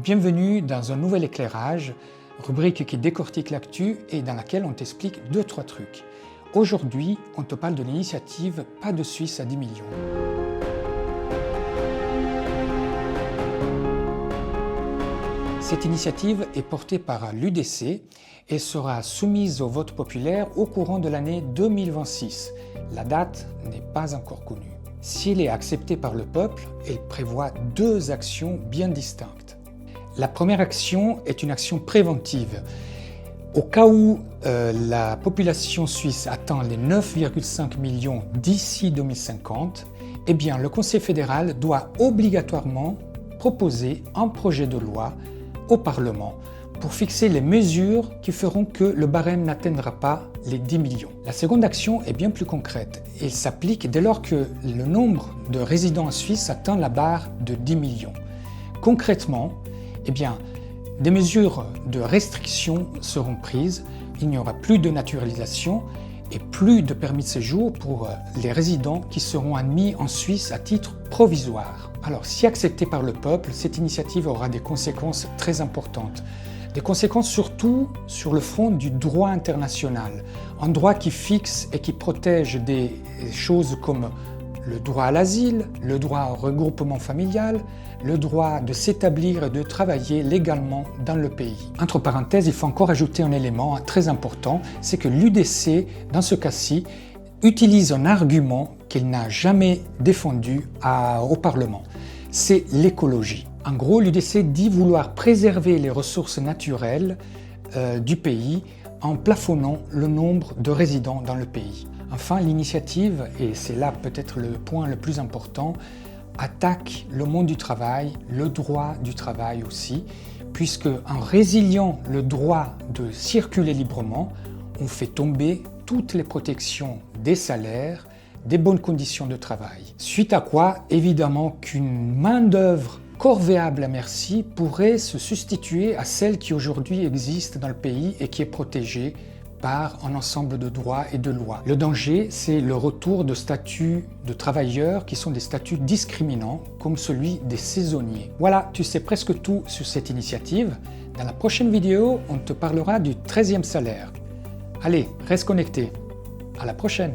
Bienvenue dans un nouvel éclairage, rubrique qui décortique l'actu et dans laquelle on t'explique 2-3 trucs. Aujourd'hui, on te parle de l'initiative Pas de Suisse à 10 millions. Cette initiative est portée par l'UDC et sera soumise au vote populaire au courant de l'année 2026. La date n'est pas encore connue. Si elle est acceptée par le peuple, elle prévoit 2 actions bien distinctes. La première action est une action préventive. Au cas où la population suisse atteint les 9,5 millions d'ici 2050, eh bien, le Conseil fédéral doit obligatoirement proposer un projet de loi au Parlement pour fixer les mesures qui feront que le barème n'atteindra pas les 10 millions. La seconde action est bien plus concrète et s'applique dès lors que le nombre de résidents en Suisse atteint la barre de 10 millions. Concrètement, eh bien, des mesures de restriction seront prises, il n'y aura plus de naturalisation et plus de permis de séjour pour les résidents qui seront admis en Suisse à titre provisoire. Alors, si acceptée par le peuple, cette initiative aura des conséquences très importantes. Des conséquences surtout sur le front du droit international, un droit qui fixe et qui protège des choses comme le droit à l'asile, le droit au regroupement familial, le droit de s'établir et de travailler légalement dans le pays. Entre parenthèses, il faut encore ajouter un élément très important, c'est que l'UDC, dans ce cas-ci, utilise un argument qu'il n'a jamais défendu au Parlement. C'est l'écologie. En gros, l'UDC dit vouloir préserver les ressources naturelles du pays en plafonnant le nombre de résidents dans le pays. Enfin, l'initiative, et c'est là peut-être le point le plus important, attaque le monde du travail, le droit du travail aussi, puisque en résiliant le droit de circuler librement, on fait tomber toutes les protections des salaires, des bonnes conditions de travail. Suite à quoi, évidemment, qu'une main-d'œuvre corvéable à merci pourrait se substituer à celle qui aujourd'hui existe dans le pays et qui est protégée par un ensemble de droits et de lois. Le danger, c'est le retour de statuts de travailleurs qui sont des statuts discriminants, comme celui des saisonniers. Voilà, tu sais presque tout sur cette initiative. Dans la prochaine vidéo, on te parlera du 13e salaire. Allez, reste connecté. À la prochaine.